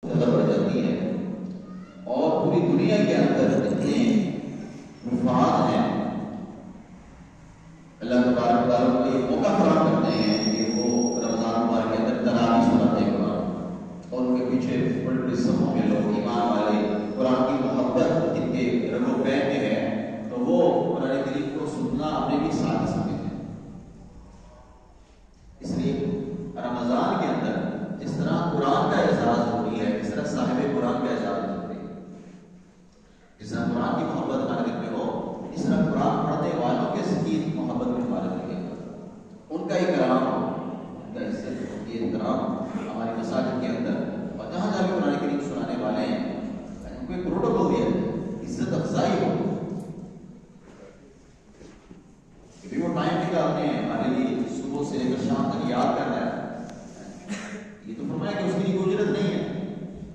زیادہ بڑھ جاتی ہے اور پوری دنیا کے اندر اتنے مفاد ہیں، اللہ تبارک و تعالیٰ کو یہ موقع فراہم کرتے ہیں کہ وہ رمضان مبارک کے اندر تراویح سناتے ہیں قرآن، اور ان کے پیچھے بڑے بڑے صفوں میں لوگ ایمان والے قرآن کی محبت جن کے رگ و پے میں ہے، تو وہ قرآن کریم کو سننا اپنے بھی ساتھ سمجھتے ہیں۔ اس لیے رمضان کے اندر جس طرح قرآن کا اعزاز ضروری ہے، اس طرح صاحب قرآن کا اعزاز ضروری ہے۔ جس طرح قرآن کی محبت ہمارے دل میں ہو، اس طرح قرآن پڑھنے والوں کے سچی محبت میں ہمارے دل میں ہو، ان کا اکرام، ان کا عزت، ان کی احترام ہماری مساجد کے اندر اور جہاں جہاں بھی قرآن کریم سنانے والے ہیں ان کو ایک پروٹوکول دیا ہے، عزت افزائی ہو، کہ وہ ٹائم نکالتے ہیں ہمارے لیے صبح سے لے کر شام تک یاد کر رہا ہے۔ یہ تو فرمایا کہ اس کی کوئی اجرت نہیں ہے،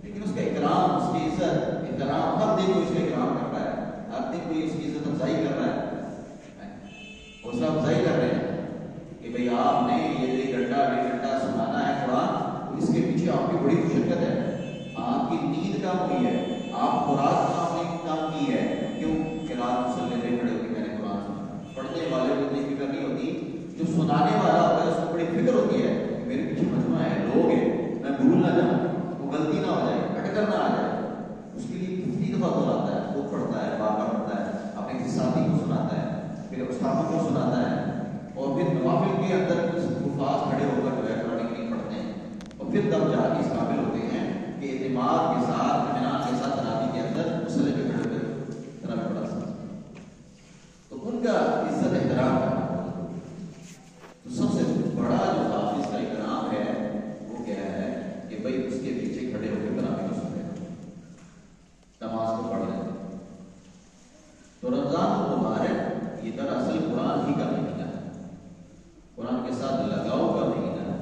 لیکن اس کا اکرام، اس کی عزت، احترام، ہر دن کوئی اس کا اکرام کر رہا ہے، ہر دن کوئی اس کی عزت افزائی کر رہا ہے، حوصلہ افزائی کر رہے ہیں کہ بھئی آپ نے یہ 1 گھنٹہ 1.5 گھنٹہ سنانا ہے قرآن، تو اس کے پیچھے آپ کی بڑی مشقت ہے، آپ کی نیند کم ہوئی ہے، آپ خوراک آپ نے کم کی ہے، کیوں کہ رات مسلے پہ کھڑے ہو کے میں نے قرآن سنا۔ پڑھنے والے کو اتنی فکر نہیں ہوتی، جو سنانے والا ہوتا ہے اس کو بڑی فکر ہوتی ہے کہ میرے پیچھے مجموعہ ہے، لوگ ہیں، میں بھول نہ جاؤں، وہ غلطی نہ ہو جائے، اٹکر نہ آ جائے۔ اس کے لیے کتنی دفعہ دہراتا ہے، خود پڑھتا ہے، بار بار پڑھتا ہے، اپنے کسی ساتھی کو سناتا ہے، پھر استادوں کو سناتا ہے، اور پھر نوافل کے اندر کچھ الفاظ کھڑے ہو کر جو ہے قرآن کریم پڑھتے ہیں، اور پھر تب جا کے اس قابل ہوتے ہیں کہ اعتماد کے ساتھ، اطمینان کے ساتھ تراویح کے اندر مصلی پہ کھڑے ہوئے تراویح پڑھا سکتے ہیں۔ تو ان کا عزت احترام کرنا، تو سب سے بڑا جو حافظ کا اکرام ہے وہ کیا ہے کہ بھائی اس کے پیچھے کھڑے ہو کے تراویح کو سنے، نماز کو پڑھ رہے ہیں۔ تو رمضان المبارک یہ دراصل قرآن ہی کا مہینہ ہے، قرآن کے ساتھ لگاؤ کا مہینہ ہے۔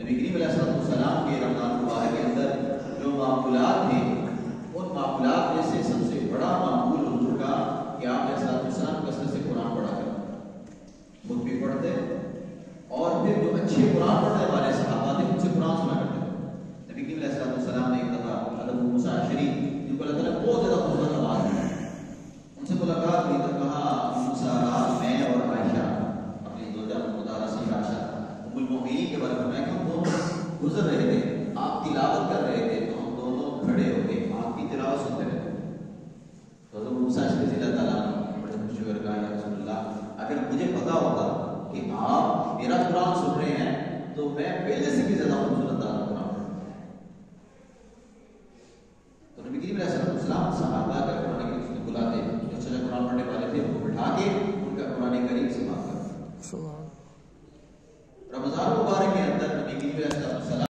نبی کریم علیہ السلام کے رمضان المبارک کے اندر جو معمولات تھے، ان معمولات میں سے سب سے بڑا معمول حضور کا کہ آپ علیہ السلام کثرت سے قرآن پڑھا کرتے، خود بھی پڑھتے، اور پھر جو اچھے قرآن پڑھنے والے صحابہ تھے ان سے قرآن سنا کرتے تھے۔ نبی کریم علیہ السلام نے ایک دفعہ حضرت موسیٰ اشعری جن کو اللہ تعالیٰ بہت زیادہ خوبصورت آواز ہے، ان سے ملاقات ہوئی تو کہا موسیٰ میں اور عائشہ، اپنی زوجہ مطہرہ سیدہ عائشہ ام المؤمنین کے بارے میں کہ ہم دونوں گزر رہے تھے، آپ تلاوت کر رہے تھے تو ہم دونوں کھڑے ہو کے آپ کی تلاوت سنتے رہے۔ تو حضرت موسیٰ اشعری رضی اللہ تعالیٰ بڑے خوش ہوئے کہا یا رسول اللہ، اگر مجھے پتا ہوتا کہ آپ میرا قرآن سن رہے ہیں تو میں پہلے سے بھی زیادہ خوبصورت قرآن پڑھتا۔ تو نبی کریم علیہ السلام صحابہ کا قرآن کریم سے بلاتے، جو اچھا قرآن پڑھنے والے تھے ان کو بٹھا کے ان کا قرآن کریم سے بات کرتے۔ رمضان مبارک کے اندر نبی کریم علیہ السلام